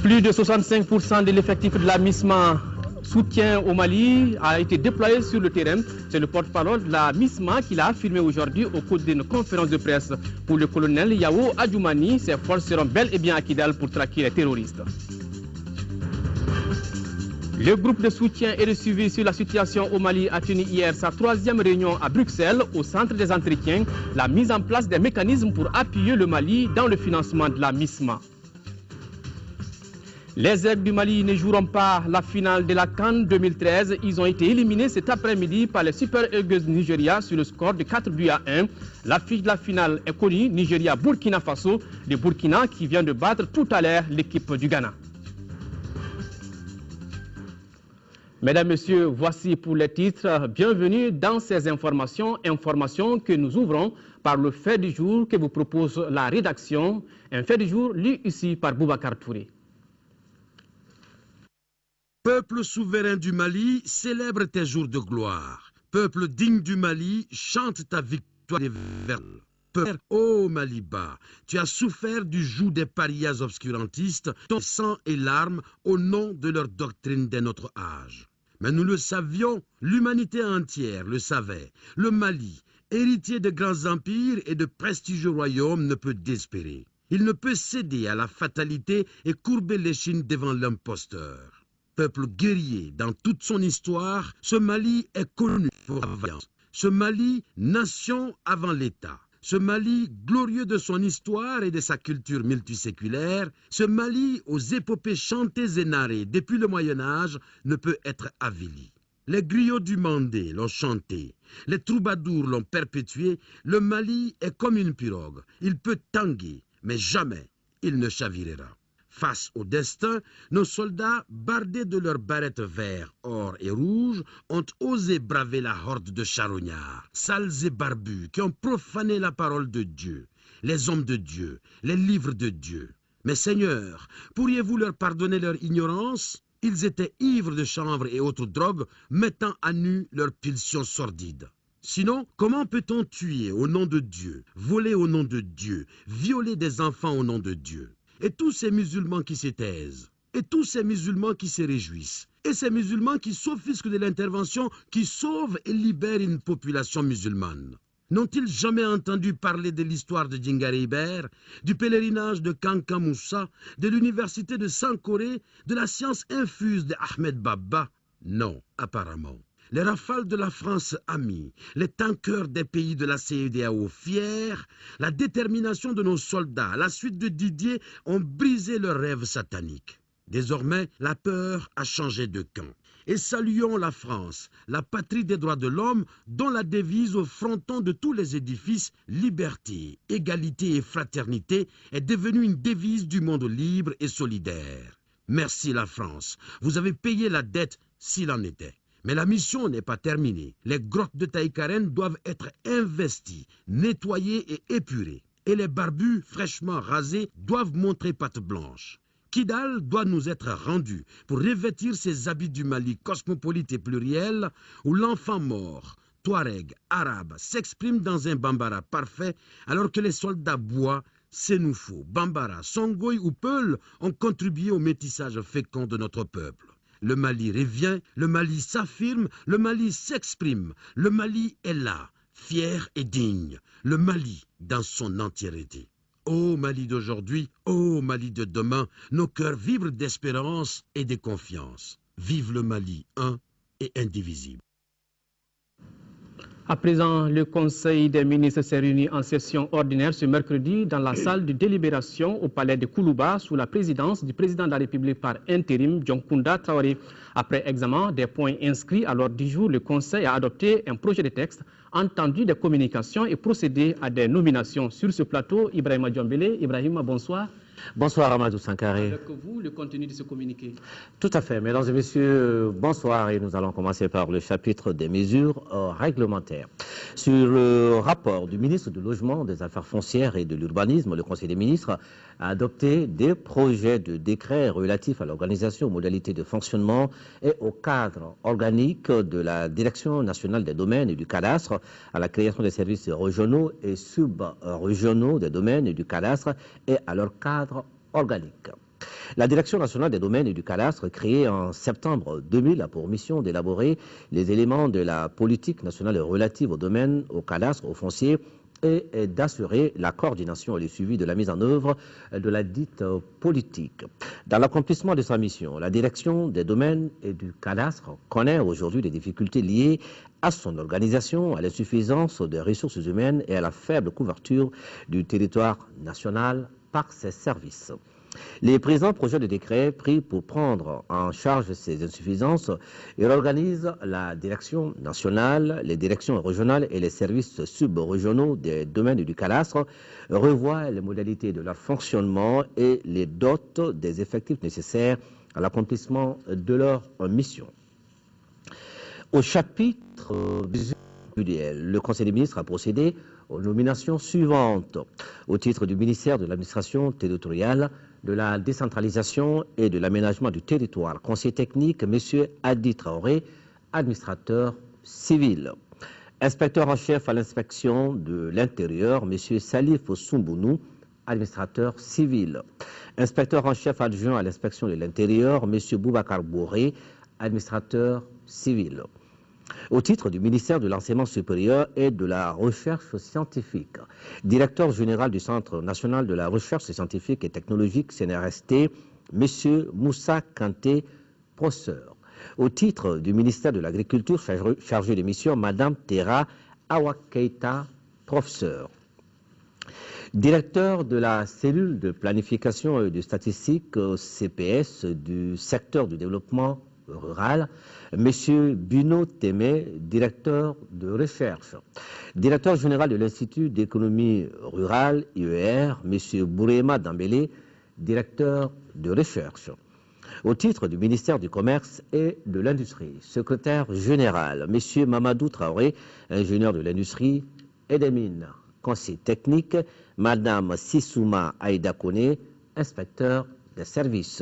Plus de 65% de l'effectif de la MISMA soutien au Mali a été déployé sur le terrain. C'est le porte-parole de la MISMA qui l'a affirmé aujourd'hui au cours d'une conférence de presse. Pour le colonel Yao Adjoumani, ses forces seront bel et bien à Kidal pour traquer les terroristes. Le groupe de soutien et de suivi sur la situation au Mali a tenu hier sa 3e réunion à Bruxelles au centre des entretiens, la mise en place des mécanismes pour appuyer le Mali dans le financement de la MISMA. Les Aigles du Mali ne joueront pas la finale de la CAN 2013. Ils ont été éliminés cet après-midi par les Super Eagles Nigeria sur le score de 4-1. L'affiche de la finale est connue, Nigeria-Burkina Faso, le Burkina qui vient de battre tout à l'heure l'équipe du Ghana. Mesdames, Messieurs, voici pour les titres. Bienvenue dans ces informations que nous ouvrons par le fait du jour que vous propose la rédaction. Un fait du jour lu ici par Boubacar Touré. Peuple souverain du Mali, célèbre tes jours de gloire. Peuple digne du Mali, chante ta victoire éternelle. Peuple, ô Maliba, tu as souffert du joug des parias obscurantistes, ton sang et larmes au nom de leur doctrine dès notre âge. Mais nous le savions, l'humanité entière le savait. Le Mali, héritier de grands empires et de prestigieux royaumes, ne peut désespérer. Il ne peut céder à la fatalité et courber l'échine devant l'imposteur. Peuple guerrier dans toute son histoire, ce Mali est connu pour la vaillance. Ce Mali, nation avant l'État. Ce Mali, glorieux de son histoire et de sa culture multiséculaire, ce Mali, aux épopées chantées et narrées depuis le Moyen-Âge, ne peut être avili. Les griots du Mandé l'ont chanté, les troubadours l'ont perpétué, le Mali est comme une pirogue. Il peut tanguer, mais jamais il ne chavirera. Face au destin, nos soldats, bardés de leurs barrettes verts, or et rouges, ont osé braver la horde de charognards, sales et barbus, qui ont profané la parole de Dieu, les hommes de Dieu, les livres de Dieu. Mais Seigneur, pourriez-vous leur pardonner leur ignorance? Ils étaient ivres de chanvre et autres drogues, mettant à nu leurs pulsions sordides. Sinon, comment peut-on tuer au nom de Dieu, voler au nom de Dieu, violer des enfants au nom de Dieu? Et tous ces musulmans qui se taisent, et tous ces musulmans qui se réjouissent, et ces musulmans qui s'offusquent de l'intervention qui sauve et libère une population musulmane. N'ont-ils jamais entendu parler de l'histoire de Djingari Iber, du pèlerinage de Kanka Moussa, de l'université de Sankoré, de la science infuse de Ahmed Baba? Non, apparemment. Les rafales de la France amie, les tankers des pays de la CEDEAO fiers, la détermination de nos soldats à la suite de Didier ont brisé leurs rêves sataniques. Désormais, la peur a changé de camp. Et saluons la France, la patrie des droits de l'homme, dont la devise au fronton de tous les édifices, liberté, égalité et fraternité, est devenue une devise du monde libre et solidaire. Merci la France, vous avez payé la dette s'il en était. Mais la mission n'est pas terminée. Les grottes de Taïkaren doivent être investies, nettoyées et épurées. Et les barbus fraîchement rasés doivent montrer patte blanche. Kidal doit nous être rendu pour revêtir ces habits du Mali cosmopolite et pluriel où l'enfant mort, Touareg, arabe, s'exprime dans un bambara parfait alors que les soldats bois, Sénoufo, Bambara, Songoï ou Peul ont contribué au métissage fécond de notre peuple. Le Mali revient, le Mali s'affirme, le Mali s'exprime, le Mali est là, fier et digne, le Mali dans son entièreté. Ô Mali d'aujourd'hui, ô Mali de demain, nos cœurs vibrent d'espérance et de confiance. Vive le Mali, un et indivisible. À présent, le Conseil des ministres s'est réuni en session ordinaire ce mercredi dans la salle de délibération au palais de Koulouba sous la présidence du président de la République par intérim, Dioncounda Traoré. Après examen des points inscrits à l'ordre du jour, le Conseil a adopté un projet de texte, entendu des communications et procédé à des nominations. Sur ce plateau, Ibrahima Diombele. Ibrahima, bonsoir. Bonsoir Amadou Sankaré. Avec vous, le contenu de ce communiqué. Tout à fait. Mesdames et messieurs, bonsoir. Et nous allons commencer par le chapitre des mesures réglementaires. Sur le rapport du ministre du Logement, des Affaires foncières et de l'Urbanisme, le Conseil des ministres a adopté des projets de décret relatifs à l'organisation, aux modalités de fonctionnement et au cadre organique de la Direction nationale des domaines et du cadastre, à la création des services régionaux et sub-régionaux des domaines et du cadastre et à leur cadre organique. La Direction nationale des domaines et du cadastre, créée en septembre 2000, a pour mission d'élaborer les éléments de la politique nationale relative aux domaines, au cadastre, au foncier et d'assurer la coordination et le suivi de la mise en œuvre de la dite politique. Dans l'accomplissement de sa mission, la Direction des domaines et du cadastre connaît aujourd'hui des difficultés liées à son organisation, à l'insuffisance des ressources humaines et à la faible couverture du territoire national par ses services. Les présents projets de décret pris pour prendre en charge ces insuffisances réorganisent la direction nationale, les directions régionales et les services sub-régionaux des domaines et du cadastre, revoient les modalités de leur fonctionnement et les dotent des effectifs nécessaires à l'accomplissement de leur mission. Au chapitre individuel, le Conseil des ministres a procédé aux nominations suivantes. Au titre du ministère de l'administration territoriale, de la décentralisation et de l'aménagement du territoire, conseiller technique, M. Adi Traoré, administrateur civil. Inspecteur en chef à l'inspection de l'intérieur, M. Salif Soumbounou, administrateur civil. Inspecteur en chef adjoint à l'inspection de l'intérieur, M. Boubacar Bouré, administrateur civil. Au titre du ministère de l'Enseignement supérieur et de la Recherche scientifique, directeur général du Centre national de la recherche scientifique et technologique, CNRST, M. Moussa Kanté, professeur. Au titre du ministère de l'Agriculture, chargé de mission, Mme Terra Awakeita, professeur. Directeur de la cellule de planification et de statistique CPS du secteur du développement rural, M. Bino Témé, directeur de recherche. Directeur général de l'Institut d'économie rurale, IER, M. Bourema Dambélé, directeur de recherche. Au titre du ministère du Commerce et de l'Industrie, secrétaire général, M. Mamadou Traoré, ingénieur de l'industrie et des mines. Conseil technique, Mme Sissouma Aïda Kone, inspecteur des services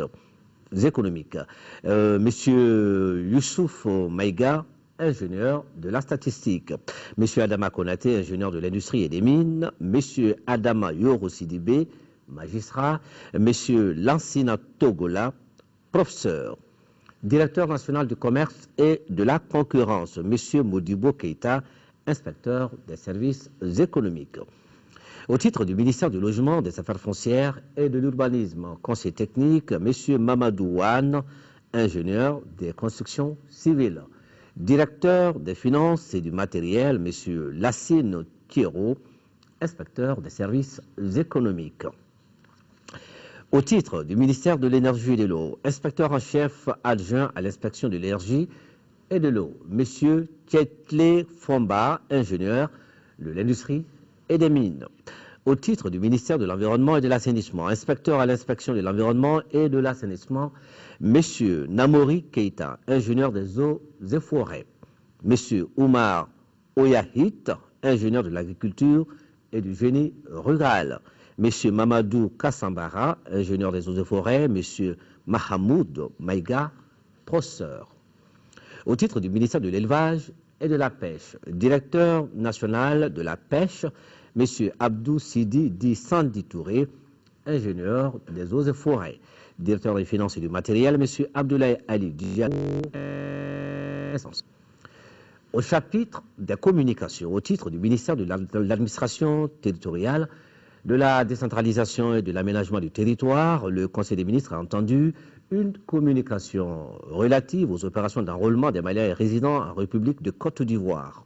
économiques. Monsieur Youssouf Maïga, ingénieur de la statistique. Monsieur Adama Konaté, ingénieur de l'industrie et des mines. Monsieur Adama Yoro Sidibé, magistrat. Monsieur Lansina Togola, professeur. Directeur national du commerce et de la concurrence. Monsieur Modibo Keita, inspecteur des services économiques. Au titre du ministère du Logement, des Affaires foncières et de l'Urbanisme, conseiller technique, M. Mamadou Wane, ingénieur des constructions civiles. Directeur des finances et du matériel, M. Lassine Thiero, inspecteur des services économiques. Au titre du ministère de l'Énergie et de l'Eau, inspecteur en chef adjoint à l'inspection de l'énergie et de l'eau, M. Tietle Fomba, ingénieur de l'industrie et des mines. Au titre du ministère de l'Environnement et de l'Assainissement, inspecteur à l'inspection de l'environnement et de l'assainissement, M. Namori Keita, ingénieur des eaux et forêts. M. Oumar Oyahit, ingénieur de l'agriculture et du génie rural. M. Mamadou Kassambara, ingénieur des eaux et forêts. M. Mahamoud Maïga, professeur. Au titre du ministère de l'Élevage et de la Pêche, directeur national de la pêche, M. Abdou Sidi Di Sandi Touré, ingénieur des eaux et forêts. Directeur des finances et du matériel, M. Abdoulaye Ali Diallo. Au chapitre des communications, au titre du ministère de l'administration territoriale, de la décentralisation et de l'aménagement du territoire, le Conseil des ministres a entendu une communication relative aux opérations d'enrôlement des Maliens résidant en République de Côte d'Ivoire.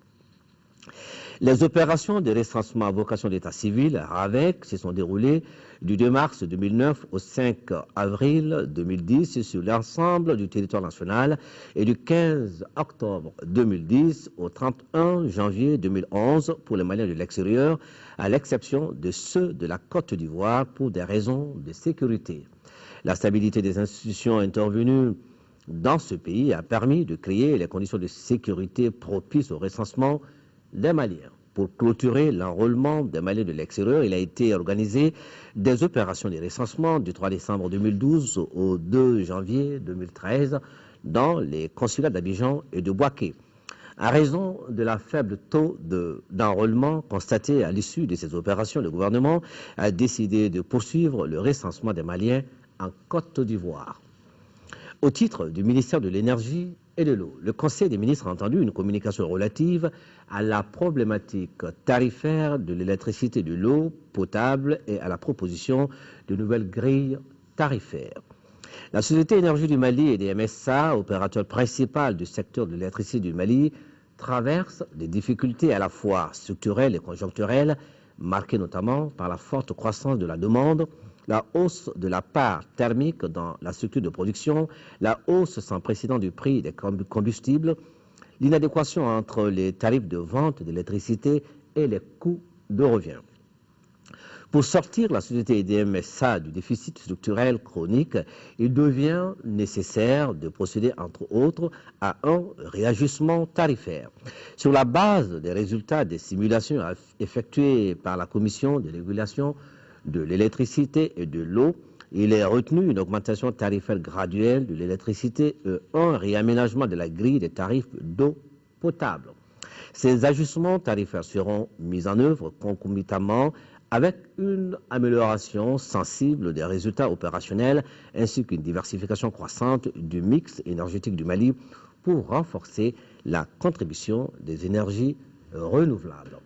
Les opérations de recensement à vocation d'état civil, RAVEC, se sont déroulées du 2 mars 2009 au 5 avril 2010 sur l'ensemble du territoire national et du 15 octobre 2010 au 31 janvier 2011 pour les Maliens de l'extérieur, à l'exception de ceux de la Côte d'Ivoire pour des raisons de sécurité. La stabilité des institutions intervenues dans ce pays a permis de créer les conditions de sécurité propices au recensement des Maliens. Pour clôturer l'enrôlement des Maliens de l'extérieur, il a été organisé des opérations de recensement du 3 décembre 2012 au 2 janvier 2013 dans les consulats d'Abidjan et de Bouaké. En raison de la faible taux d'enrôlement constaté à l'issue de ces opérations, le gouvernement a décidé de poursuivre le recensement des Maliens en Côte d'Ivoire. Au titre du ministère de l'Énergie et de l'Eau, le Conseil des ministres a entendu une communication relative à la problématique tarifaire de l'électricité et de l'eau potable et à la proposition de nouvelles grilles tarifaires. La Société Énergie du Mali et des MSA, opérateur principal du secteur de l'électricité du Mali, traverse des difficultés à la fois structurelles et conjoncturelles, marquées notamment par la forte croissance de la demande, la hausse de la part thermique dans la structure de production, la hausse sans précédent du prix des combustibles, l'inadéquation entre les tarifs de vente de l'électricité et les coûts de revient. Pour sortir la société EDMSA du déficit structurel chronique, il devient nécessaire de procéder, entre autres, à un réajustement tarifaire. Sur la base des résultats des simulations effectuées par la Commission de régulation de l'électricité et de l'eau, il est retenu une augmentation tarifaire graduelle de l'électricité et un réaménagement de la grille des tarifs d'eau potable. Ces ajustements tarifaires seront mis en œuvre concomitamment avec une amélioration sensible des résultats opérationnels ainsi qu'une diversification croissante du mix énergétique du Mali pour renforcer la contribution des énergies renouvelables.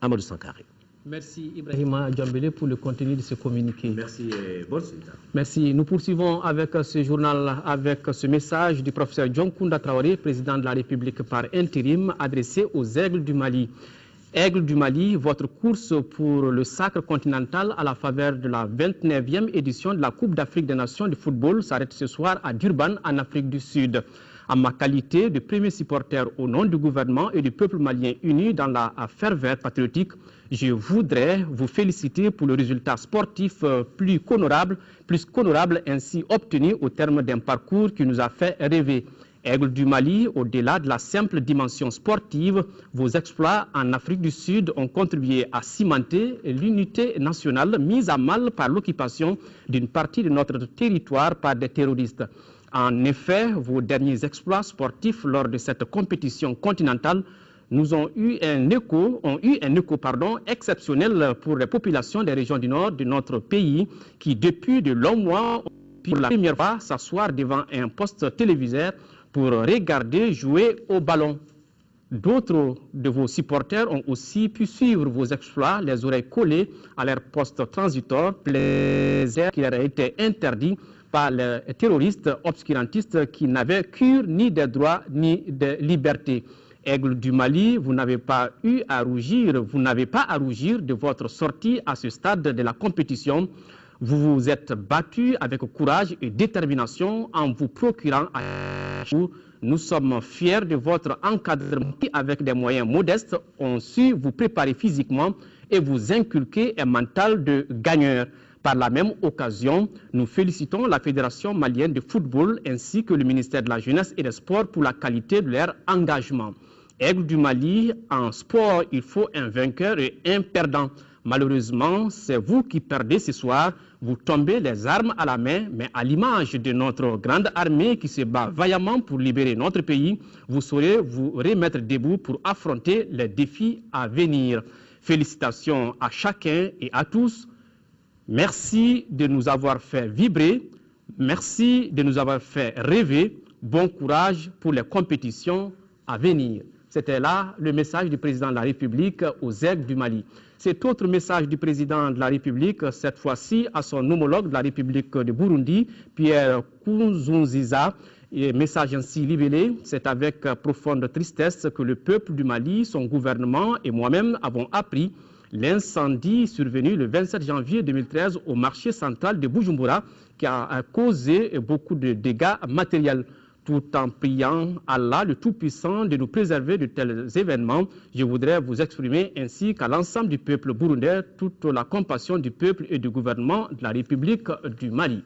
Amadou Sankari. Merci Ibrahima Djambélé pour le contenu de ce communiqué. Merci et bonne suite. Merci. Nous poursuivons avec ce journal, avec ce message du professeur Dioncounda Traoré, président de la République par intérim, adressé aux Aigles du Mali. Aigles du Mali, votre course pour le sacre continental à la faveur de la 29e édition de la Coupe d'Afrique des Nations de football s'arrête ce soir à Durban, en Afrique du Sud. En ma qualité de premier supporter au nom du gouvernement et du peuple malien uni dans la ferveur patriotique, je voudrais vous féliciter pour le résultat sportif plus qu'honorable ainsi obtenu au terme d'un parcours qui nous a fait rêver. Aigles du Mali, au-delà de la simple dimension sportive, vos exploits en Afrique du Sud ont contribué à cimenter l'unité nationale mise à mal par l'occupation d'une partie de notre territoire par des terroristes. En effet, vos derniers exploits sportifs lors de cette compétition continentale ont eu un écho exceptionnel pour les populations des régions du nord de notre pays qui, depuis de longs mois, pour la première fois, s'asseoir devant un poste téléviseur pour regarder jouer au ballon. D'autres de vos supporters ont aussi pu suivre vos exploits, les oreilles collées à leur poste transitoire, plaisir qui leur a été interdit par les terroristes obscurantistes qui n'avaient cure ni des droits ni des libertés. Aigles du Mali, vous n'avez pas à rougir de votre sortie à ce stade de la compétition. Vous vous êtes battu avec courage et détermination en vous procurant à vous. Nous sommes fiers de votre encadrement qui, avec des moyens modestes, ont su vous préparer physiquement et vous inculquer un mental de gagneur. Par la même occasion, nous félicitons la Fédération malienne de football ainsi que le ministère de la Jeunesse et des Sports pour la qualité de leur engagement. Aigles du Mali, en sport, il faut un vainqueur et un perdant. Malheureusement, c'est vous qui perdez ce soir. Vous tombez les armes à la main, mais à l'image de notre grande armée qui se bat vaillamment pour libérer notre pays, vous saurez vous remettre debout pour affronter les défis à venir. Félicitations à chacun et à tous. Merci de nous avoir fait vibrer. Merci de nous avoir fait rêver. Bon courage pour les compétitions à venir. C'était là le message du président de la République aux Aigles du Mali. Cet autre message du président de la République, cette fois-ci à son homologue de la République de Burundi, Pierre Nkurunziza, message ainsi libellé, c'est avec profonde tristesse que le peuple du Mali, son gouvernement et moi-même avons appris l'incendie survenu le 27 janvier 2013 au marché central de Bujumbura qui a causé beaucoup de dégâts matériels. Tout en priant Allah, le Tout-Puissant, de nous préserver de tels événements, je voudrais vous exprimer ainsi qu'à l'ensemble du peuple burundais toute la compassion du peuple et du gouvernement de la République du Mali.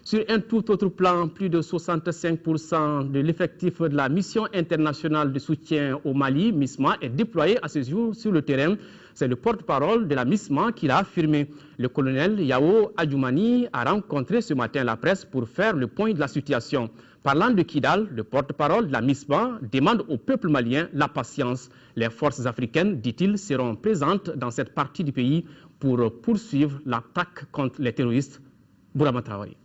Sur un tout autre plan, plus de 65% de l'effectif de la mission internationale de soutien au Mali, MISMA, est déployé à ce jour sur le terrain. C'est le porte-parole de la MISMA qui l'a affirmé. Le colonel Yao Adjoumani a rencontré ce matin la presse pour faire le point de la situation. Parlant de Kidal, le porte-parole de la MISMA demande au peuple malien la patience. Les forces africaines, dit-il, seront présentes dans cette partie du pays pour poursuivre l'attaque contre les terroristes. Bourama Traoré.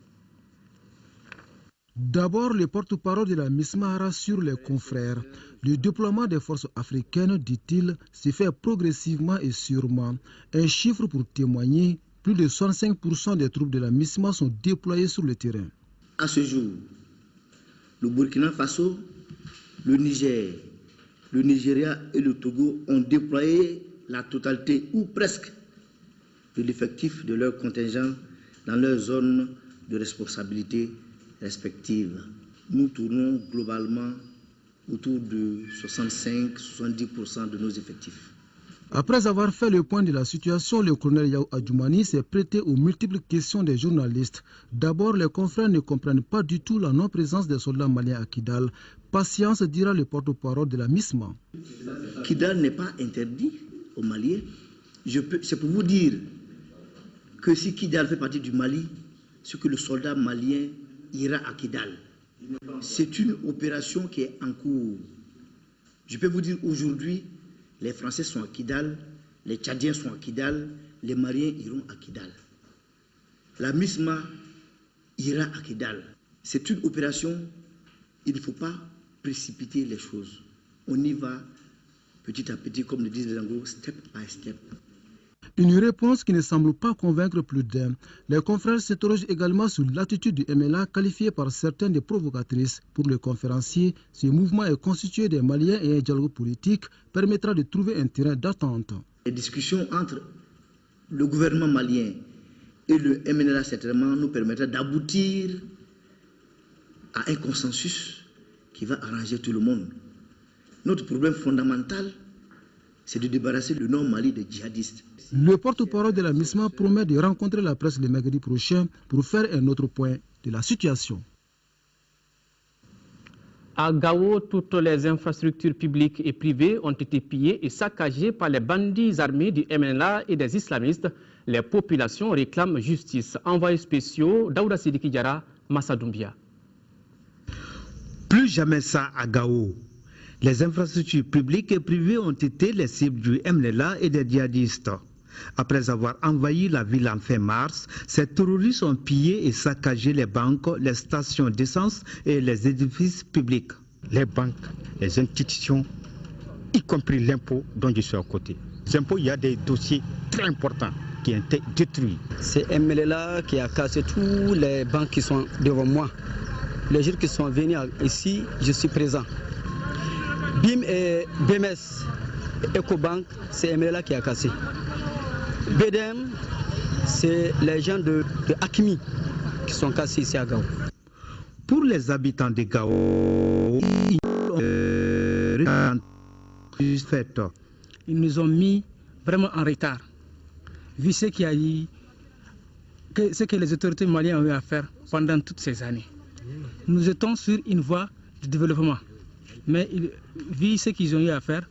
D'abord, le porte-parole de la MISMA rassure les confrères. Le déploiement des forces africaines, dit-il, se fait progressivement et sûrement. Un chiffre pour témoigner, plus de 65% des troupes de la MISMA sont déployées sur le terrain. À ce jour, le Burkina Faso, le Niger, le Nigeria et le Togo ont déployé la totalité ou presque de l'effectif de leur contingent dans leur zone de responsabilité respective. Nous tournons globalement autour de 65-70% de nos effectifs. Après avoir fait le point de la situation, le colonel Yao Adjoumani s'est prêté aux multiples questions des journalistes. D'abord, les confrères ne comprennent pas du tout la non-présence des soldats maliens à Kidal. Patience, dira le porte-parole de la MISMA. Kidal n'est pas interdit aux Maliens. C'est pour vous dire que si Kidal fait partie du Mali, c'est que le soldat malien ira à Kidal. C'est une opération qui est en cours. Je peux vous dire aujourd'hui, les Français sont à Kidal, les Tchadiens sont à Kidal, les Maliens iront à Kidal. La MISMA ira à Kidal. C'est une opération, il ne faut pas précipiter les choses. On y va petit à petit, comme le disent les Anglo, step by step. Une réponse qui ne semble pas convaincre plus d'un. Les confrères s'interrogent également sur l'attitude du MLA qualifiée par certains de provocatrice. Pour le conférencier, ce mouvement est constitué des Maliens et un dialogue politique permettra de trouver un terrain d'attente. Les discussions entre le gouvernement malien et le MNLA certainement nous permettra d'aboutir à un consensus qui va arranger tout le monde. Notre problème fondamental, c'est de débarrasser le Nord-Mali des djihadistes. Le porte-parole de la MISMA promet de rencontrer la presse le mercredi prochain pour faire un autre point de la situation. À Gao, toutes les infrastructures publiques et privées ont été pillées et saccagées par les bandits armés du MNLA et des islamistes. Les populations réclament justice. Envoyés spéciaux, Daouda Sidiki Diarra, Massadoumbia. Plus jamais ça à Gao. Les infrastructures publiques et privées ont été les cibles du MNLA et des djihadistes. Après avoir envahi la ville en fin mars, ces terroristes ont pillé et saccagé les banques, les stations d'essence et les édifices publics. Les banques, les institutions, y compris l'impôt dont je suis à côté. L'impôt, il y a des dossiers très importants qui ont été détruits. C'est MLLA qui a cassé tous les banques qui sont devant moi. Les gens qui sont venus ici, je suis présent. BIM et BMS, EcoBank, c'est MLLA qui a cassé. BDM, c'est les gens de Akimi qui sont cassés ici à Gao. Pour les habitants de Gao, ils nous ont mis vraiment en retard. Vu ce qu'il y a eu, ce que les autorités maliennes ont eu à faire pendant toutes ces années. Nous étions sur une voie de développement. Mais vu ce qu'ils ont eu à faire,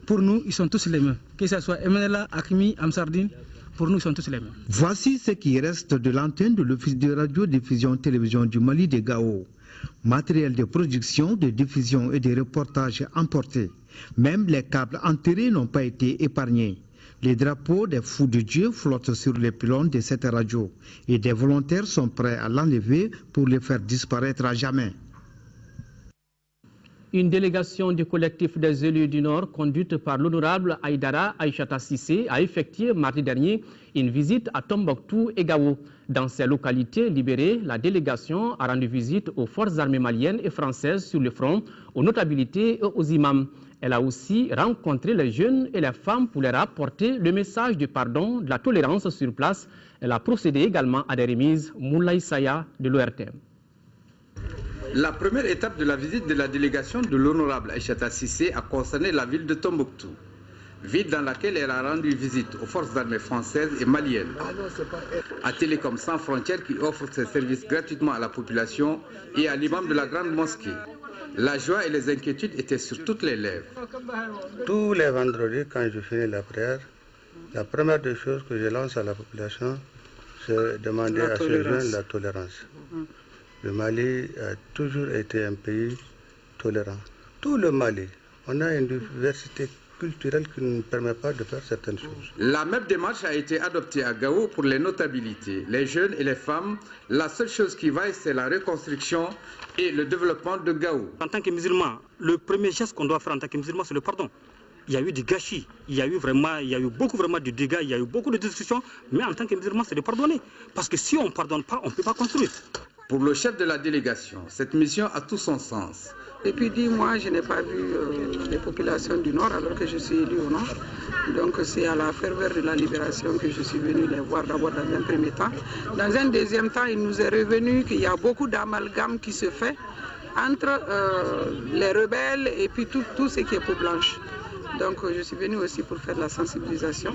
pour nous, ils sont tous les mêmes. Que ce soit MNLA, Akimi, Amsardine, pour nous, ils sont tous les mêmes. Voici ce qui reste de l'antenne de l'Office de radiodiffusion télévision du Mali de Gao. Matériel de production, de diffusion et de reportage emportés. Même les câbles enterrés n'ont pas été épargnés. Les drapeaux des fous de Dieu flottent sur les pylônes de cette radio et des volontaires sont prêts à l'enlever pour les faire disparaître à jamais. Une délégation du collectif des élus du Nord, conduite par l'honorable Aïdara Aïchata Sissé, a effectué mardi dernier une visite à Tombouctou et Gao. Dans ces localités libérées, la délégation a rendu visite aux forces armées maliennes et françaises sur le front, aux notabilités et aux imams. Elle a aussi rencontré les jeunes et les femmes pour leur apporter le message du pardon, de la tolérance sur place. Elle a procédé également à des remises. Moulay Saya de l'ORTM. La première étape de la visite de la délégation de l'honorable Aïchata Sissé a concerné la ville de Tombouctou, ville dans laquelle elle a rendu visite aux forces armées françaises et maliennes, à Télécom Sans Frontières qui offre ses services gratuitement à la population et à l'imam de la grande mosquée. La joie et les inquiétudes étaient sur toutes les lèvres. Tous les vendredis, quand je finis la prière, la première des choses que je lance à la population, c'est demander à ces jeunes la tolérance. Le Mali a toujours été un pays tolérant. Tout le Mali, on a une diversité culturel qui ne permet pas de faire certaines choses. La même démarche a été adoptée à Gao pour les notabilités, les jeunes et les femmes. La seule chose qui vaille, c'est la reconstruction et le développement de Gao. En tant que musulman, le premier geste qu'on doit faire en tant que musulman, c'est le pardon. Il y a eu du gâchis, il y a eu beaucoup de dégâts, il y a eu beaucoup de destruction, mais en tant que musulman, c'est de pardonner. Parce que si on ne pardonne pas, on ne peut pas construire. Pour le chef de la délégation, cette mission a tout son sens. Depuis 10 mois, je n'ai pas vu les populations du Nord alors que je suis élu au Nord. Donc c'est à la ferveur de la libération que je suis venu les voir d'abord dans un premier temps. Dans un deuxième temps, il nous est revenu qu'il y a beaucoup d'amalgame qui se fait entre les rebelles et puis tout ce qui est peau blanche. Donc je suis venu aussi pour faire la sensibilisation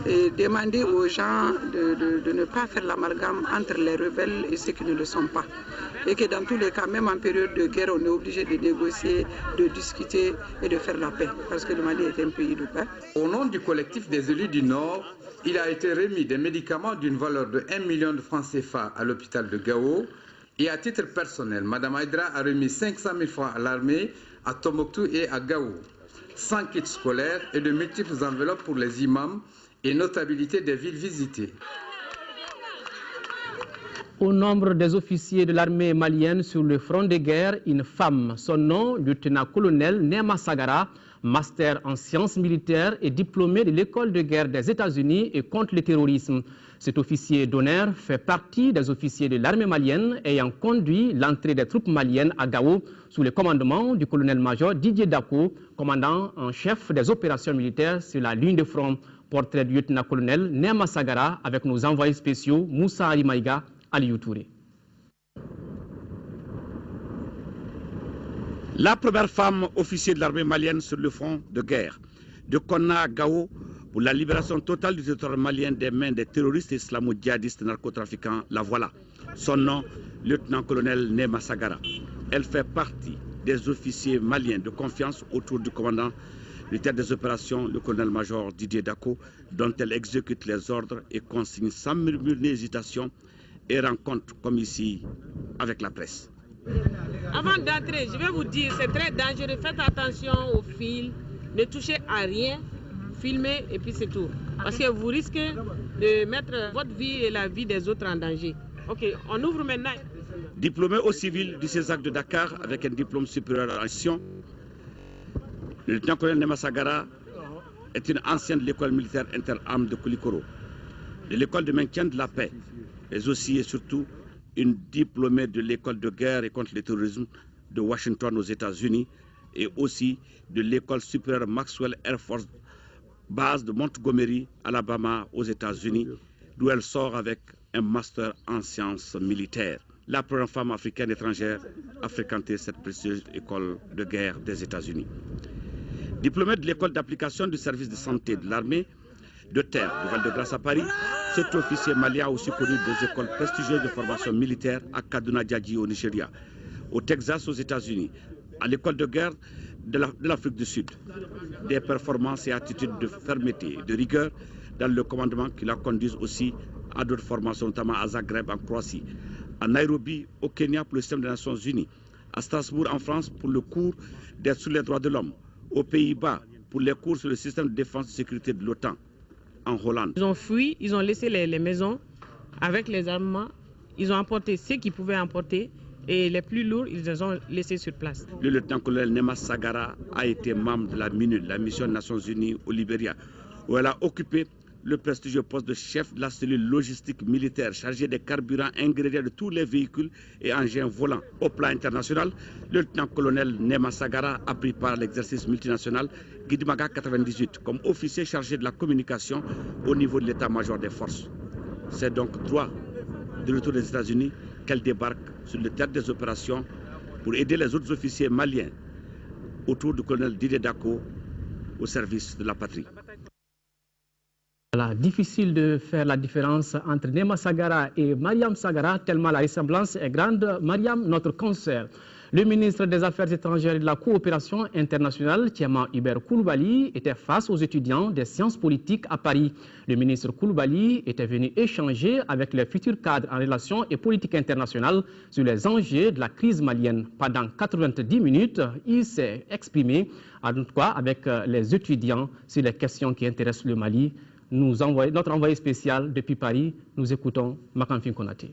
et demander aux gens de ne pas faire l'amalgame entre les rebelles et ceux qui ne le sont pas. Et que dans tous les cas, même en période de guerre, on est obligé de négocier, de discuter et de faire la paix, parce que le Mali est un pays de paix. Au nom du collectif des élus du Nord, il a été remis des médicaments d'une valeur de 1 million de francs CFA à l'hôpital de Gao. Et à titre personnel, Mme Aïdra a remis 500 000 francs à l'armée, à Tombouctou et à Gao. 100 kits scolaires et de multiples enveloppes pour les imams et notabilités des villes visitées. Au nombre des officiers de l'armée malienne sur le front de guerre, une femme, son nom, lieutenant-colonel Nema Sagara, master en sciences militaires et diplômé de l'école de guerre des États-Unis et contre le terrorisme. Cet officier d'honneur fait partie des officiers de l'armée malienne ayant conduit l'entrée des troupes maliennes à Gao sous le commandement du colonel-major Didier Dako, commandant en chef des opérations militaires sur la ligne de front. Portrait du lieutenant-colonel Nema Sagara avec nos envoyés spéciaux Moussa Ali Maïga, Aliou Touré. La première femme officier de l'armée malienne sur le front de guerre, de Konna à Gao, pour la libération totale du territoire malien des mains des terroristes islamo-djihadistes narcotrafiquants, la voilà. Son nom, lieutenant-colonel Nema Sagara. Elle fait partie des officiers maliens de confiance autour du commandant du théâtre des opérations, le colonel-major Didier Dako, dont elle exécute les ordres et consigne sans murmure ni hésitation et rencontre, comme ici, avec la presse. Avant d'entrer, je vais vous dire, c'est très dangereux. Faites attention au fil, ne touchez à rien, filmez et puis c'est tout. Parce que vous risquez de mettre votre vie et la vie des autres en danger. Ok, on ouvre maintenant. Diplômé au civil du CESAC de Dakar avec un diplôme supérieur en action, le lieutenant-colonel Nema Sagara est une ancienne de l'école militaire interarmes de Koulikoro, de l'école de maintien de la paix, mais aussi et surtout une diplômée de l'école de guerre et contre le terrorisme de Washington aux États-Unis et aussi de l'école supérieure Maxwell Air Force Base de Montgomery, Alabama aux États-Unis, d'où elle sort avec un master en sciences militaires. La première femme africaine étrangère à fréquenter cette précieuse école de guerre des États-Unis. Diplômée de l'école d'application du service de santé de l'armée de terre de Val-de-Grâce à Paris, cet officier malien a aussi connu des écoles prestigieuses de formation militaire à Kaduna Djadji au Nigeria, au Texas aux États-Unis, à l'école de guerre de l'Afrique du Sud. Des performances et attitudes de fermeté et de rigueur dans le commandement qui la conduisent aussi à d'autres formations, notamment à Zagreb en Croatie, à Nairobi au Kenya pour le système des Nations Unies, à Strasbourg en France pour le cours d'aide sur les droits de l'homme, aux Pays-Bas pour les cours sur le système de défense et de sécurité de l'OTAN, en Hollande. Ils ont fui, ils ont laissé les maisons avec les armements, ils ont emporté ce qu'ils pouvaient emporter et les plus lourds, ils les ont laissés sur place. Le lieutenant-colonel Nema Sagara a été membre de la MINUD, la mission des Nations Unies au Libéria, où elle a occupé le prestigieux poste de chef de la cellule logistique militaire chargée des carburants ingrédients de tous les véhicules et engins volants. Au plan international, le lieutenant-colonel Nema Sagara a pris part à l'exercice multinational Guidimaga 98 comme officier chargé de la communication au niveau de l'état-major des forces. C'est donc droit de retour des États-Unis qu'elle débarque sur le théâtre des opérations pour aider les autres officiers maliens autour du colonel Didier Dako au service de la patrie. Voilà, difficile de faire la différence entre Nema Sagara et Mariam Sagara, tellement la ressemblance est grande. Mariam, notre consoeur. Le ministre des Affaires étrangères et de la coopération internationale, Thiaman Hubert Coulibaly, était face aux étudiants des sciences politiques à Paris. Le ministre Coulibaly était venu échanger avec les futurs cadres en relations et politique internationale sur les enjeux de la crise malienne. Pendant 90 minutes, il s'est exprimé avec les étudiants sur les questions qui intéressent le Mali. Notre envoyé spécial depuis Paris, nous écoutons Makamfin Konaté.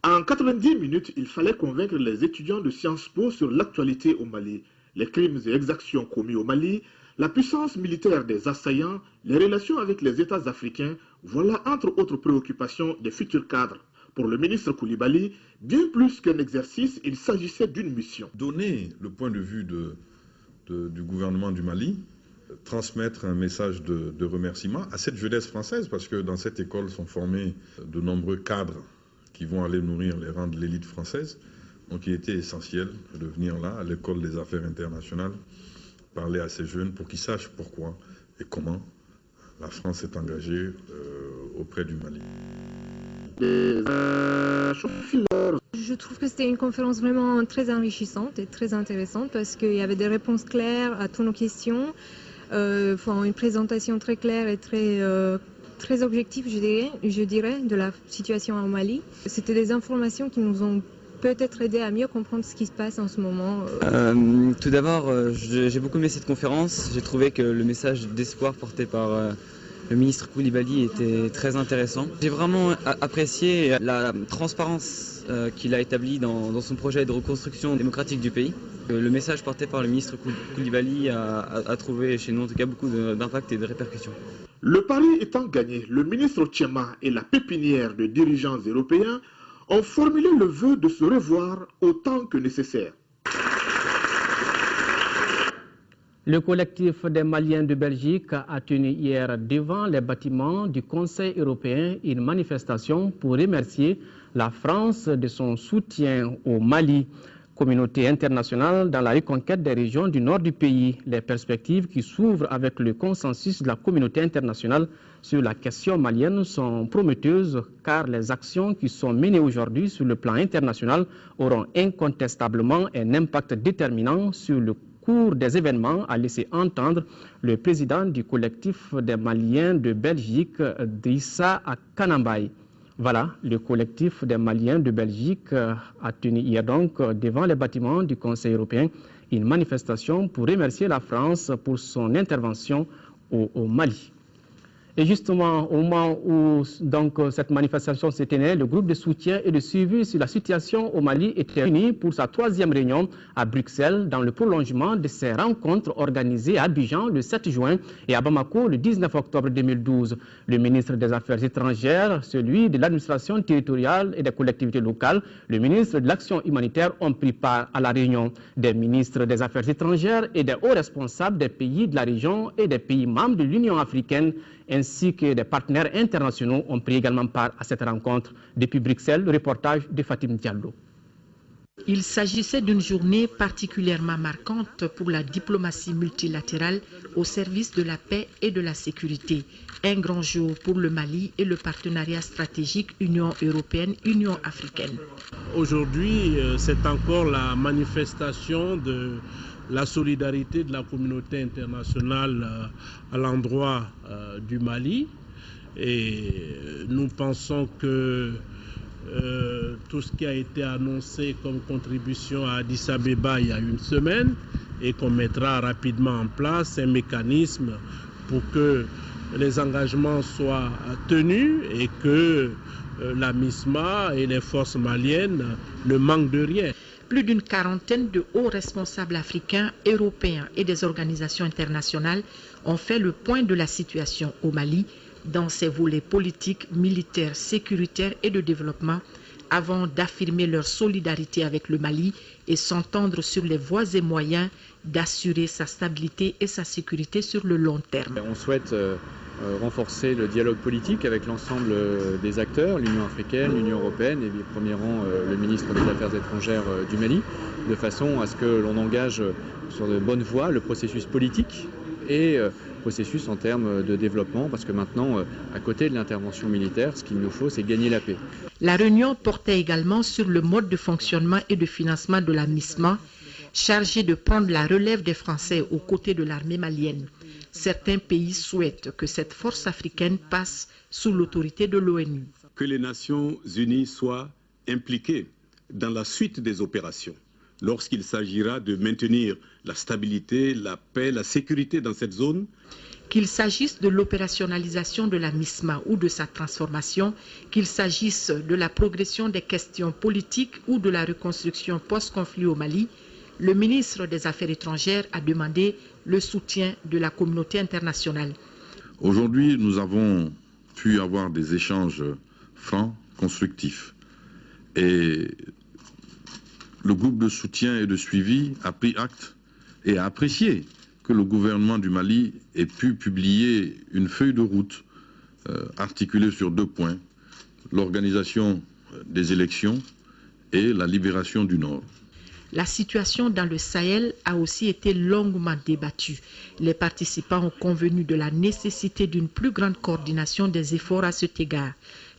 En 90 minutes, il fallait convaincre les étudiants de Sciences Po sur l'actualité au Mali, les crimes et exactions commis au Mali, la puissance militaire des assaillants, les relations avec les États africains, voilà entre autres préoccupations des futurs cadres. Pour le ministre Coulibaly, bien plus qu'un exercice, il s'agissait d'une mission. Donner le point de vue du gouvernement du Mali, transmettre un message de remerciement à cette jeunesse française, parce que dans cette école sont formés de nombreux cadres qui vont aller nourrir les rangs de l'élite française. Donc il était essentiel de venir là, à l'école des affaires internationales, parler à ces jeunes pour qu'ils sachent pourquoi et comment la France est engagée auprès du Mali. Je trouve que c'était une conférence vraiment très enrichissante et très intéressante parce qu'il y avait des réponses claires à toutes nos questions, une présentation très claire et très objective, je dirais, de la situation au Mali. C'était des informations qui nous ont peut-être aidé à mieux comprendre ce qui se passe en ce moment. Tout d'abord, j'ai beaucoup aimé cette conférence. J'ai trouvé que le message d'espoir porté par le ministre Coulibaly était très intéressant. J'ai vraiment apprécié la transparence qu'il a établie dans son projet de reconstruction démocratique du pays. Le message porté par le ministre Coulibaly a trouvé chez nous en tout cas beaucoup d'impact et de répercussions. Le pari étant gagné, le ministre Thiaman et la pépinière de dirigeants européens ont formulé le vœu de se revoir autant que nécessaire. Le collectif des Maliens de Belgique a tenu hier devant les bâtiments du Conseil européen une manifestation pour remercier la France de son soutien au Mali. Communauté internationale dans la reconquête des régions du nord du pays. Les perspectives qui s'ouvrent avec le consensus de la communauté internationale sur la question malienne sont prometteuses car les actions qui sont menées aujourd'hui sur le plan international auront incontestablement un impact déterminant sur le cours des événements, a laissé entendre le président du collectif des Maliens de Belgique, Drissa Kanambaye. Voilà, le collectif des Maliens de Belgique a tenu hier donc devant les bâtiments du Conseil européen une manifestation pour remercier la France pour son intervention au Mali. Et justement, au moment où cette manifestation se tenait, le groupe de soutien et de suivi sur la situation au Mali était réuni pour sa 3e réunion à Bruxelles dans le prolongement de ses rencontres organisées à Abidjan le 7 juin et à Bamako le 19 octobre 2012. Le ministre des Affaires étrangères, celui de l'administration territoriale et des collectivités locales, le ministre de l'Action humanitaire ont pris part à la réunion. Des ministres des Affaires étrangères et des hauts responsables des pays de la région et des pays membres de l'Union africaine ainsi que des partenaires internationaux ont pris également part à cette rencontre. Depuis Bruxelles, le reportage de Fatim Diallo. Il s'agissait d'une journée particulièrement marquante pour la diplomatie multilatérale au service de la paix et de la sécurité. Un grand jour pour le Mali et le partenariat stratégique Union européenne-Union africaine. Aujourd'hui, c'est encore la manifestation de la solidarité de la communauté internationale à l'endroit du Mali. Et nous pensons que tout ce qui a été annoncé comme contribution à Addis Abeba il y a une semaine et qu'on mettra rapidement en place un mécanisme pour que les engagements soient tenus et que la MISMA et les forces maliennes ne manquent de rien. Plus d'une quarantaine de hauts responsables africains, européens et des organisations internationales ont fait le point de la situation au Mali dans ses volets politiques, militaires, sécuritaires et de développement avant d'affirmer leur solidarité avec le Mali et s'entendre sur les voies et moyens d'assurer sa stabilité et sa sécurité sur le long terme. On souhaite renforcer le dialogue politique avec l'ensemble des acteurs, l'Union africaine, l'Union européenne et au premier rang le ministre des Affaires étrangères du Mali, de façon à ce que l'on engage sur de bonnes voies le processus politique et processus en termes de développement, parce que maintenant, à côté de l'intervention militaire, ce qu'il nous faut, c'est gagner la paix. La réunion portait également sur le mode de fonctionnement et de financement de la MISMA, chargée de prendre la relève des Français aux côtés de l'armée malienne. Certains pays souhaitent que cette force africaine passe sous l'autorité de l'ONU. Que les Nations Unies soient impliquées dans la suite des opérations, lorsqu'il s'agira de maintenir la stabilité, la paix, la sécurité dans cette zone. Qu'il s'agisse de l'opérationnalisation de la MISMA ou de sa transformation, qu'il s'agisse de la progression des questions politiques ou de la reconstruction post-conflit au Mali, le ministre des Affaires étrangères a demandé le soutien de la communauté internationale. Aujourd'hui, nous avons pu avoir des échanges francs, constructifs. Et le groupe de soutien et de suivi a pris acte et a apprécié que le gouvernement du Mali ait pu publier une feuille de route articulée sur 2 points, l'organisation des élections et la libération du Nord. La situation dans le Sahel a aussi été longuement débattue. Les participants ont convenu de la nécessité d'une plus grande coordination des efforts à cet égard.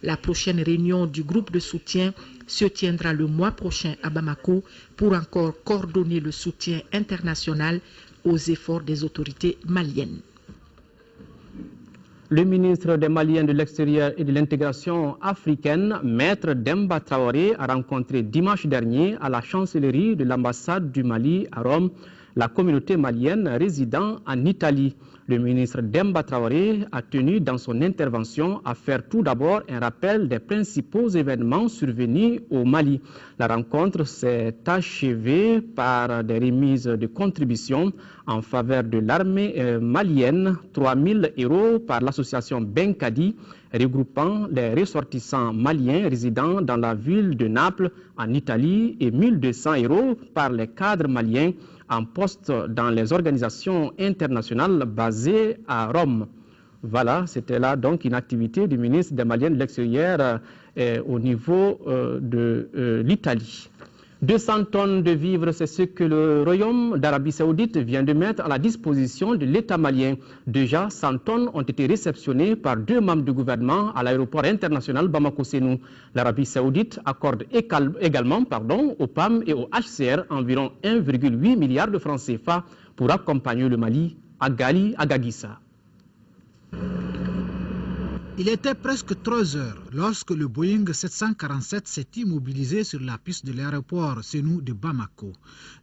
La prochaine réunion du groupe de soutien se tiendra le mois prochain à Bamako pour encore coordonner le soutien international aux efforts des autorités maliennes. Le ministre des Maliens de l'Extérieur et de l'Intégration africaine, Maître Demba Traoré, a rencontré dimanche dernier à la chancellerie de l'ambassade du Mali à Rome la communauté malienne résidant en Italie. Le ministre Demba Traoré a tenu dans son intervention à faire tout d'abord un rappel des principaux événements survenus au Mali. La rencontre s'est achevée par des remises de contributions en faveur de l'armée malienne, 3 000 € par l'association Benkadi, regroupant les ressortissants maliens résidant dans la ville de Naples en Italie, et 1 200 € par les cadres maliens en poste dans les organisations internationales basées à Rome. Voilà, c'était là donc une activité du ministre des Maliens de l'Extérieur au niveau de l'Italie. 200 tonnes de vivres, c'est ce que le Royaume d'Arabie Saoudite vient de mettre à la disposition de l'État malien. Déjà, 100 tonnes ont été réceptionnées par 2 membres du gouvernement à l'aéroport international Bamako-Sénou. L'Arabie Saoudite accorde également au PAM et au HCR environ 1,8 milliard de francs CFA pour accompagner le Mali à Gaguissa. Il était presque 3 heures lorsque le Boeing 747 s'est immobilisé sur la piste de l'aéroport Sénou de Bamako.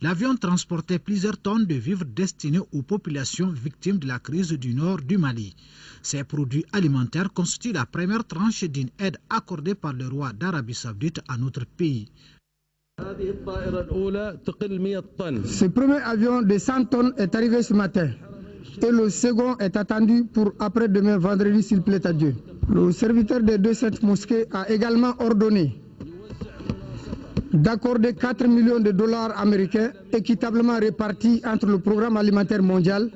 L'avion transportait plusieurs tonnes de vivres destinés aux populations victimes de la crise du nord du Mali. Ces produits alimentaires constituent la première tranche d'une aide accordée par le roi d'Arabie Saoudite à notre pays. Ce premier avion de 100 tonnes est arrivé ce matin. Et le second est attendu pour après-demain vendredi s'il plaît à Dieu. Le serviteur des 2 saintes mosquées a également ordonné d'accorder 4 millions de dollars américains équitablement répartis entre le programme alimentaire mondial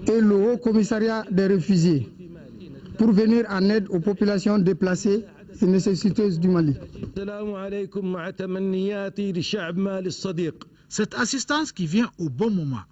et le Haut Commissariat des réfugiés pour venir en aide aux populations déplacées et nécessiteuses du Mali. Cette assistance qui vient au bon moment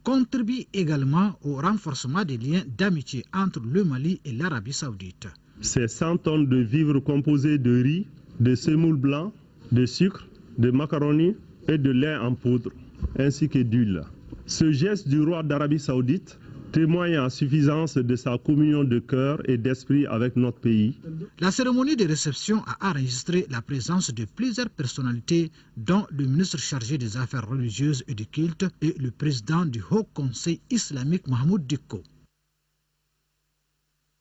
contribue également au renforcement des liens d'amitié entre le Mali et l'Arabie Saoudite. Ces 100 tonnes de vivres composées de riz, de semoule blanc, de sucre, de macaroni et de lait en poudre, ainsi que d'huile. Ce geste du roi d'Arabie Saoudite témoigne en suffisance de sa communion de cœur et d'esprit avec notre pays. La cérémonie de réception a enregistré la présence de plusieurs personnalités, dont le ministre chargé des Affaires religieuses et du culte et le président du Haut Conseil islamique Mahmoud Dicko.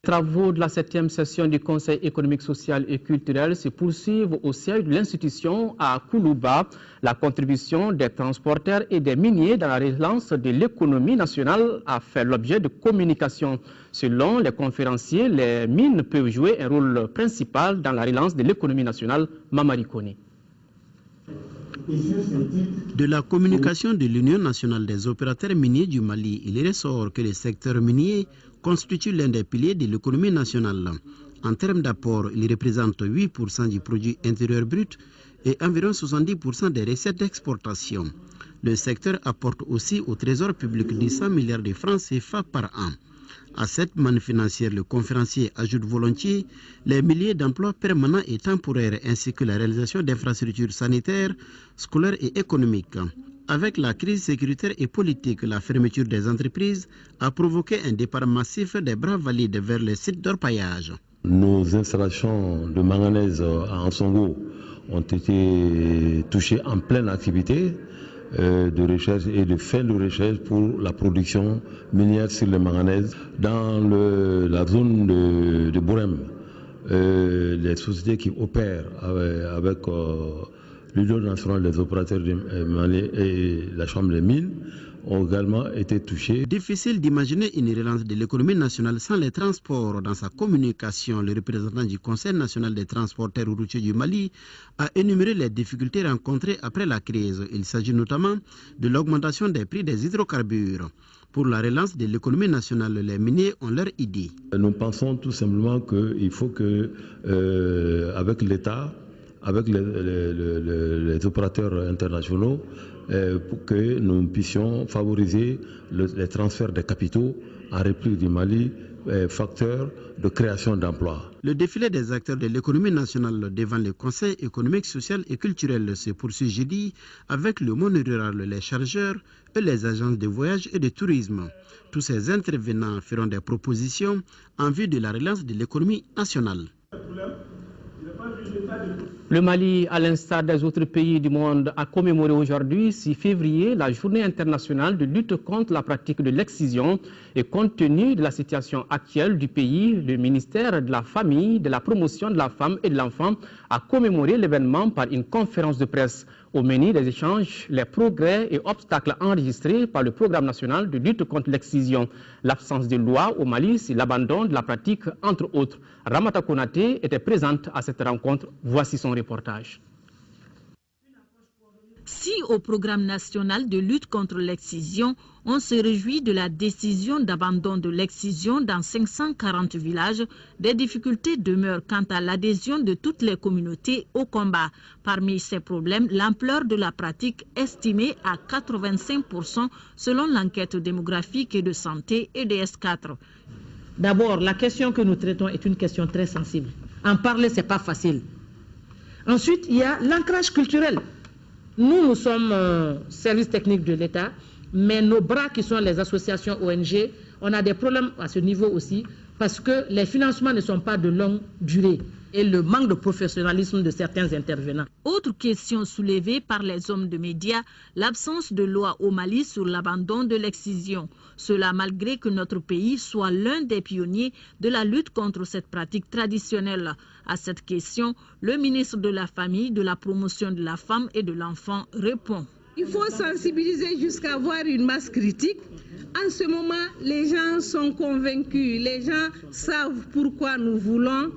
Les travaux de la 7e session du Conseil économique, social et culturel se poursuivent au siège de l'institution à Koulouba. La contribution des transporteurs et des miniers dans la relance de l'économie nationale a fait l'objet de communication. Selon les conférenciers, les mines peuvent jouer un rôle principal dans la relance de l'économie nationale. Mamari Kone. De la communication de l'Union nationale des opérateurs miniers du Mali, il ressort que le secteur minier constitue l'un des piliers de l'économie nationale. En termes d'apport, il représente 8% du produit intérieur brut et environ 70% des recettes d'exportation. Le secteur apporte aussi au trésor public 100 milliards de francs CFA par an. À cette manne financière, le conférencier ajoute volontiers les milliers d'emplois permanents et temporaires ainsi que la réalisation d'infrastructures sanitaires, scolaires et économiques. Avec la crise sécuritaire et politique, la fermeture des entreprises a provoqué un départ massif des bras valides vers les sites d'orpaillage. Nos installations de manganèse à Ansongo ont été touchées en pleine activité de recherche et de fin de recherche pour la production minière sur le manganèse. Dans la zone de Bourem, les sociétés qui opèrent avec l'Union nationale des opérateurs du Mali et la Chambre des mines ont également été touchés. Difficile d'imaginer une relance de l'économie nationale sans les transports. Dans sa communication, le représentant du Conseil national des transporteurs routiers du Mali a énuméré les difficultés rencontrées après la crise. Il s'agit notamment de l'augmentation des prix des hydrocarbures. Pour la relance de l'économie nationale, les miniers ont leur idée. Nous pensons tout simplement qu'il faut que, avec l'État, avec les opérateurs internationaux, pour que nous puissions favoriser les transferts de capitaux en République du Mali, facteur de création d'emplois. Le défilé des acteurs de l'économie nationale devant le Conseil économique, social et culturel se poursuit jeudi avec le monde rural, les chargeurs et les agences de voyage et de tourisme. Tous ces intervenants feront des propositions en vue de la relance de l'économie nationale. Le Mali, à l'instar des autres pays du monde, a commémoré aujourd'hui, 6 février, la journée internationale de lutte contre la pratique de l'excision. Et compte tenu de la situation actuelle du pays, le ministère de la Famille, de la Promotion de la Femme et de l'Enfant a commémoré l'événement par une conférence de presse. Au menu des échanges, les progrès et obstacles enregistrés par le Programme national de lutte contre l'excision, l'absence de loi au Mali sur l'abandon de la pratique, entre autres. Ramata Konaté était présente à cette rencontre. Voici son reportage. Si au Programme national de lutte contre l'excision, on se réjouit de la décision d'abandon de l'excision dans 540 villages, des difficultés demeurent quant à l'adhésion de toutes les communautés au combat. Parmi ces problèmes, l'ampleur de la pratique estimée à 85% selon l'enquête démographique et de santé EDS4. D'abord, la question que nous traitons est une question très sensible. En parler, ce n'est pas facile. Ensuite, il y a l'ancrage culturel. Nous sommes service technique de l'État, mais nos bras qui sont les associations ONG, on a des problèmes à ce niveau aussi, parce que les financements ne sont pas de longue durée et le manque de professionnalisme de certains intervenants. Autre question soulevée par les hommes de médias, l'absence de loi au Mali sur l'abandon de l'excision. Cela malgré que notre pays soit l'un des pionniers de la lutte contre cette pratique traditionnelle. À cette question, le ministre de la Famille, de la Promotion de la Femme et de l'Enfant répond. Il faut sensibiliser jusqu'à avoir une masse critique. En ce moment, les gens sont convaincus, les gens savent pourquoi nous voulons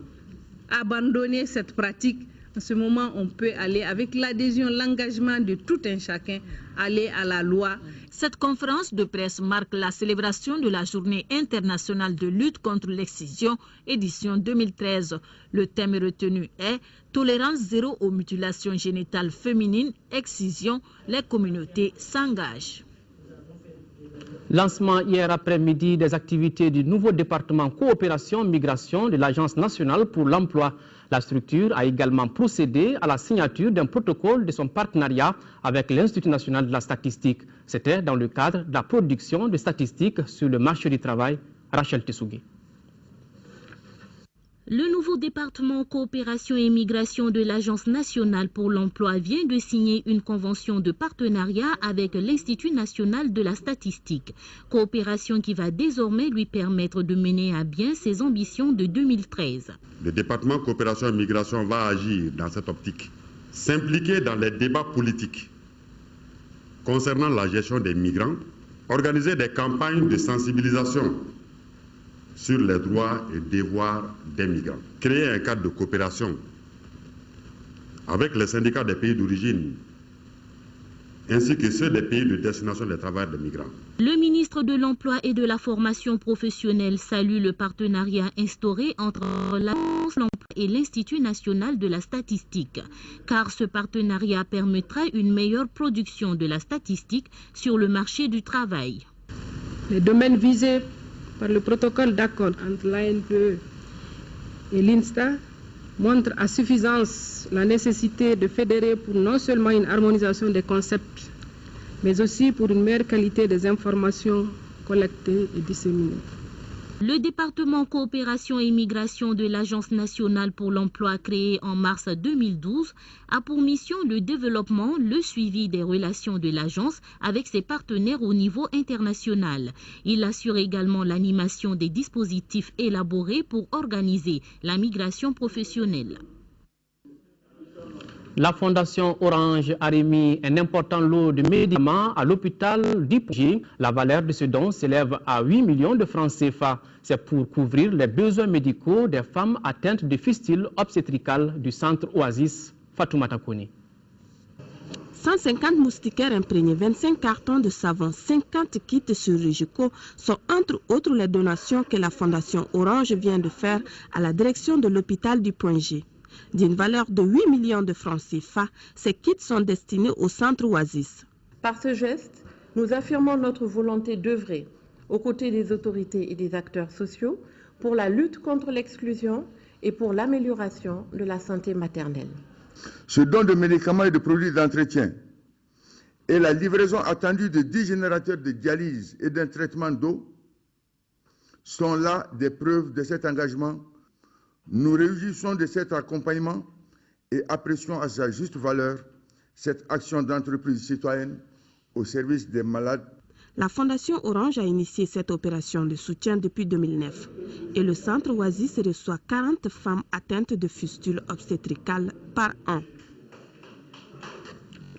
abandonner cette pratique. En ce moment, on peut aller avec l'adhésion, l'engagement de tout un chacun, aller à la loi. Cette conférence de presse marque la célébration de la Journée internationale de lutte contre l'excision, édition 2013. Le thème retenu est « Tolérance zéro aux mutilations génitales féminines, excision, les communautés s'engagent ». Lancement hier après-midi des activités du nouveau département coopération-migration de l'Agence nationale pour l'emploi. La structure a également procédé à la signature d'un protocole de son partenariat avec l'Institut national de la statistique. C'était dans le cadre de la production de statistiques sur le marché du travail. Rachel Tessougi. Le nouveau département coopération et migration de l'Agence nationale pour l'emploi vient de signer une convention de partenariat avec l'Institut national de la statistique. Coopération qui va désormais lui permettre de mener à bien ses ambitions de 2013. Le département coopération et migration va agir dans cette optique, s'impliquer dans les débats politiques concernant la gestion des migrants, organiser des campagnes de sensibilisation sur les droits et devoirs des migrants. Créer un cadre de coopération avec les syndicats des pays d'origine ainsi que ceux des pays de destination des travailleurs des migrants. Le ministre de l'Emploi et de la Formation professionnelle salue le partenariat instauré entre l'Agence de l'Emploi et l'Institut national de la statistique, car ce partenariat permettra une meilleure production de la statistique sur le marché du travail. Les domaines visés par le protocole d'accord entre l'ANPE et l'INSTA montrent à suffisance la nécessité de fédérer pour non seulement une harmonisation des concepts, mais aussi pour une meilleure qualité des informations collectées et disséminées. Le département coopération et migration de l'Agence nationale pour l'emploi créé en mars 2012 a pour mission le développement, le suivi des relations de l'agence avec ses partenaires au niveau international. Il assure également l'animation des dispositifs élaborés pour organiser la migration professionnelle. La Fondation Orange a remis un important lot de médicaments à l'hôpital d'Ipogée. La valeur de ce don s'élève à 8 millions de francs CFA. C'est pour couvrir les besoins médicaux des femmes atteintes de fistules obstétricales du centre Oasis. Fatoumata Kone. 150 moustiquaires imprégnés, 25 cartons de savon, 50 kits chirurgicaux sont entre autres les donations que la Fondation Orange vient de faire à la direction de l'hôpital du Point G. D'une valeur de 8 millions de francs CFA, ces kits sont destinés au centre Oasis. Par ce geste, nous affirmons notre volonté d'œuvrer aux côtés des autorités et des acteurs sociaux pour la lutte contre l'exclusion et pour l'amélioration de la santé maternelle. Ce don de médicaments et de produits d'entretien et la livraison attendue de 10 générateurs de dialyse et d'un traitement d'eau sont là des preuves de cet engagement. Nous réjouissons de cet accompagnement et apprécions à sa juste valeur cette action d'entreprise citoyenne au service des malades. La Fondation Orange a initié cette opération de soutien depuis 2009 et le centre Oasis reçoit 40 femmes atteintes de fistules obstétricales par an.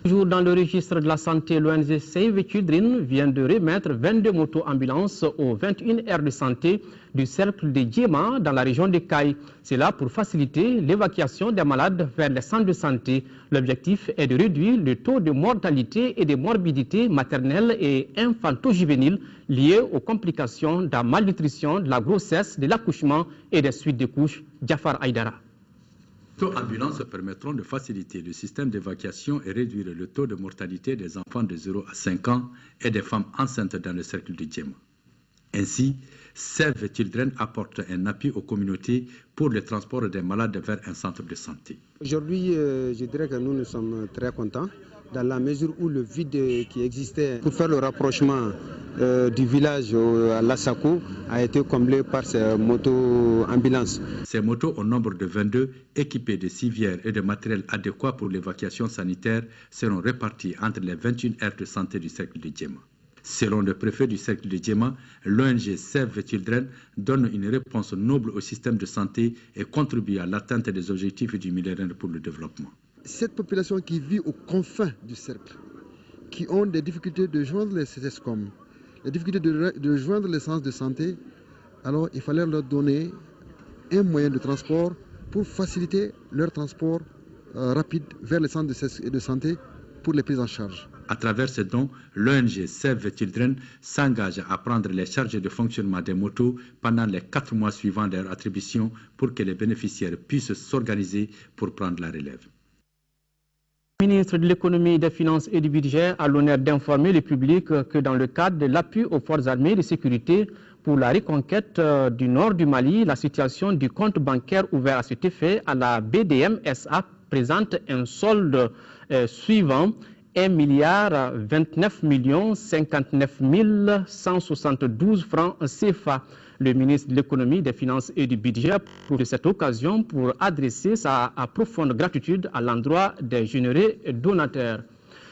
Toujours dans le registre de la santé, l'ONG Save Children vient de remettre 22 motos-ambulances aux 21 aires de santé du cercle de Djema dans la région de Kaï. C'est là pour faciliter l'évacuation des malades vers les centres de santé. L'objectif est de réduire le taux de mortalité et de morbidité maternelle et infanto-juvénile liés aux complications de la malnutrition, de la grossesse, de l'accouchement et des suites de couches. Jafar Aïdara. Les ambulances permettront de faciliter le système d'évacuation et réduire le taux de mortalité des enfants de 0 à 5 ans et des femmes enceintes dans le cercle de Djema. Ainsi, Save Children apporte un appui aux communautés pour le transport des malades vers un centre de santé. Aujourd'hui, je dirais que nous sommes très contents dans la mesure où le vide qui existait pour faire le rapprochement du village à Lassako a été comblé par ces motos-ambulances. Ces motos au nombre de 22, équipées de civières et de matériel adéquat pour l'évacuation sanitaire, seront réparties entre les 21 aires de santé du cercle de Djema. Selon le préfet du cercle de Djema, l'ONG Save Children donne une réponse noble au système de santé et contribue à l'atteinte des objectifs du millénaire pour le développement. Cette population qui vit aux confins du cercle, qui ont des difficultés de joindre les CSCOM, les difficultés de joindre les centres de santé, alors il fallait leur donner un moyen de transport pour faciliter leur transport rapide vers les centres de santé pour les prises en charge. À travers ce don, l'ONG Save Children s'engage à prendre les charges de fonctionnement des motos pendant les 4 mois suivant leur attribution pour que les bénéficiaires puissent s'organiser pour prendre la relève. Le ministre de l'économie, des finances et du budget a l'honneur d'informer le public que dans le cadre de l'appui aux forces armées de sécurité pour la reconquête du nord du Mali, la situation du compte bancaire ouvert à cet effet à la BDM-SA présente un solde suivant 1,29,059,172 francs CFA. Le ministre de l'économie, des finances et du budget profite de cette occasion pour adresser sa profonde gratitude à l'endroit des généreux donateurs.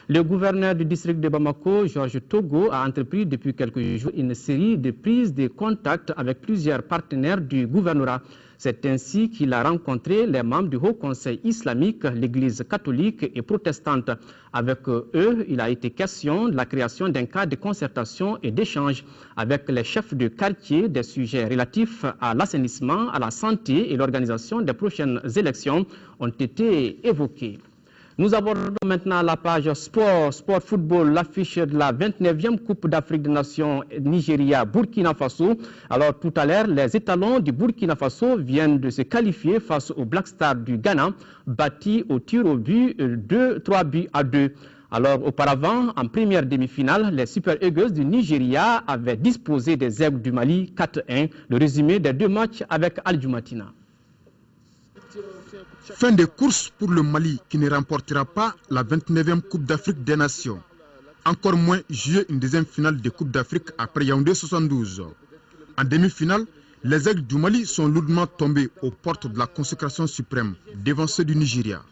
Le gouverneur du district de Bamako, Georges Togo, a entrepris depuis quelques jours une série de prises de contact avec plusieurs partenaires du gouvernorat. C'est ainsi qu'il a rencontré les membres du Haut Conseil islamique, l'Église catholique et protestante. Avec eux, il a été question de la création d'un cadre de concertation et d'échange avec les chefs de quartier des sujets relatifs à l'assainissement, à la santé et l'organisation des prochaines élections ont été évoqués. Nous abordons maintenant la page sport football, l'affiche de la 29e Coupe d'Afrique des Nations Nigeria-Burkina Faso. Alors tout à l'heure, les étalons du Burkina Faso viennent de se qualifier face aux Black Stars du Ghana, battus au tir au but 3 buts à 2. Alors auparavant, en première demi-finale, les Super Eagles du Nigeria avaient disposé des Aigles du Mali 4-1. Le résumé des deux matchs avec Al Jumatina. Fin de course pour le Mali qui ne remportera pas la 29e Coupe d'Afrique des Nations. Encore moins jouer une deuxième finale de Coupe d'Afrique après Yaoundé 72. En demi-finale, les Aigles du Mali sont lourdement tombés aux portes de la consécration suprême devant ceux du Nigeria.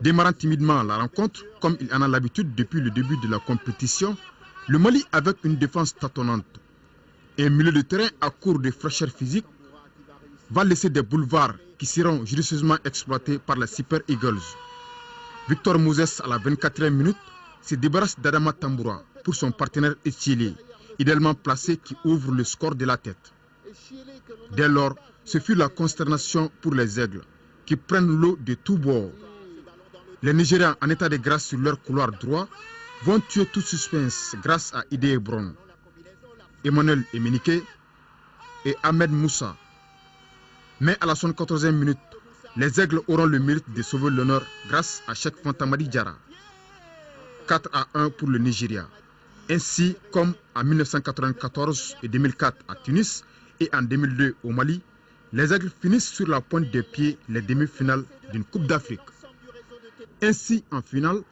Démarrant timidement la rencontre, comme il en a l'habitude depuis le début de la compétition, le Mali avec une défense tâtonnante et un milieu de terrain à court de fraîcheur physique va laisser des boulevards qui seront judicieusement exploités par les Super Eagles. Victor Moses à la 24e minute se débarrasse d'Adama Tamboura pour son partenaire Etiele, idéalement placé qui ouvre le score de la tête. Dès lors, ce fut la consternation pour les Aigles qui prennent l'eau de tous bords. Les Nigérians en état de grâce sur leur couloir droit vont tuer tout suspense grâce à Ide Ebron, Emmanuel Emenike et Ahmed Moussa. Mais à la 74e minute, les Aigles auront le mérite de sauver l'honneur grâce à Cheikh Fantamadi Diarra. 4-1 pour le Nigeria. Ainsi comme en 1994 et 2004 à Tunis et en 2002 au Mali, les Aigles finissent sur la pointe des pieds les demi-finales d'une Coupe d'Afrique. Ainsi, en finale,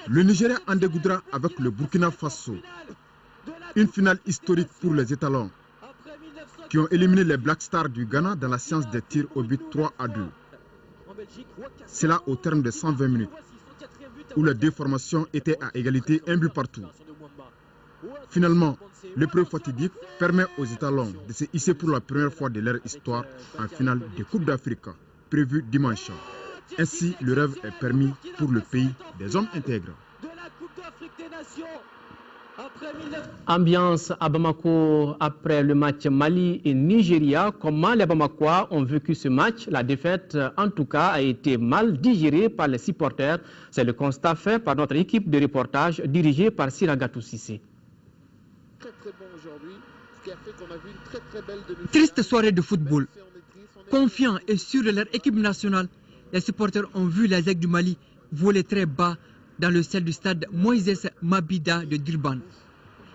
le Nigeria en dégoûtera avec le Burkina Faso. Une finale historique pour les étalons qui ont éliminé les Black Stars du Ghana dans la séance des tirs au but 3-2. C'est là au terme de 120 minutes, où les deux formations étaient à égalité, un but partout. Finalement, l'épreuve fatidique permet aux étalons de se hisser pour la première fois de leur histoire en finale de Coupe d'Afrique, prévue dimanche. Ainsi, le rêve est permis pour le pays des hommes intègres. Ambiance à Bamako après le match Mali et Nigeria. Comment les Bamakois ont vécu ce match? La défaite, en tout cas, a été mal digérée par les supporters. C'est le constat fait par notre équipe de reportage dirigée par Siragatou Sissé. Triste soirée de football. Confiants et sûrs de leur équipe nationale, les supporters ont vu les Aigles du Mali voler très bas dans le ciel du stade Moïse Mabida de Durban.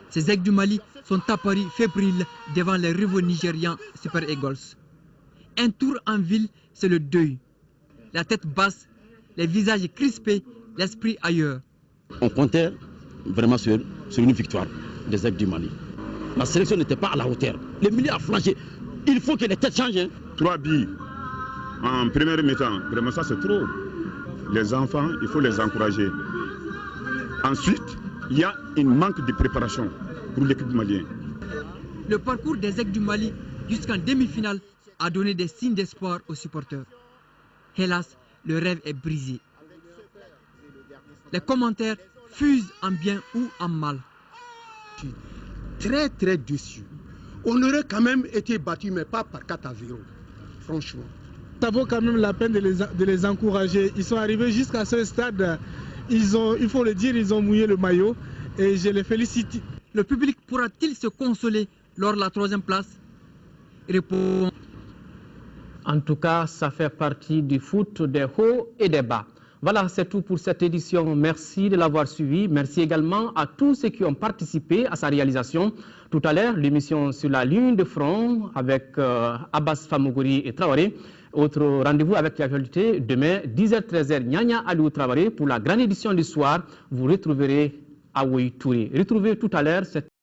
Ces Aigles du Mali sont apparus fébriles devant les rivaux nigérians Super Eagles. Un tour en ville, c'est le deuil. La tête basse, les visages crispés, l'esprit ailleurs. On comptait vraiment sur une victoire des Aigles du Mali. La sélection n'était pas à la hauteur. Le milieu a flanché. Il faut que les têtes changent. 3 billes en première mi-temps, vraiment ça c'est trop. Les enfants, il faut les encourager. Ensuite, il y a un manque de préparation pour l'équipe malienne. Le parcours des Aigles du Mali jusqu'en demi-finale a donné des signes d'espoir aux supporters. Hélas, le rêve est brisé. Les commentaires fusent en bien ou en mal. Très déçu. On aurait quand même été battu, mais pas par 4-0, franchement. Ça vaut quand même la peine de les encourager. Ils sont arrivés jusqu'à ce stade. Il faut le dire, ils ont mouillé le maillot et je les félicite. Le public pourra-t-il se consoler lors de la 3e place? Répond. En tout cas, ça fait partie du foot des hauts et des bas. Voilà, c'est tout pour cette édition. Merci de l'avoir suivi. Merci également à tous ceux qui ont participé à sa réalisation. Tout à l'heure, l'émission sur la ligne de front avec Abbas Famouguri et Traoré. Autre rendez-vous avec l'actualité demain, 10h-13h, Nyanya Aliou Traoré pour la grande édition du soir. Vous retrouverez Awoui Touré. Retrouvez tout à l'heure cette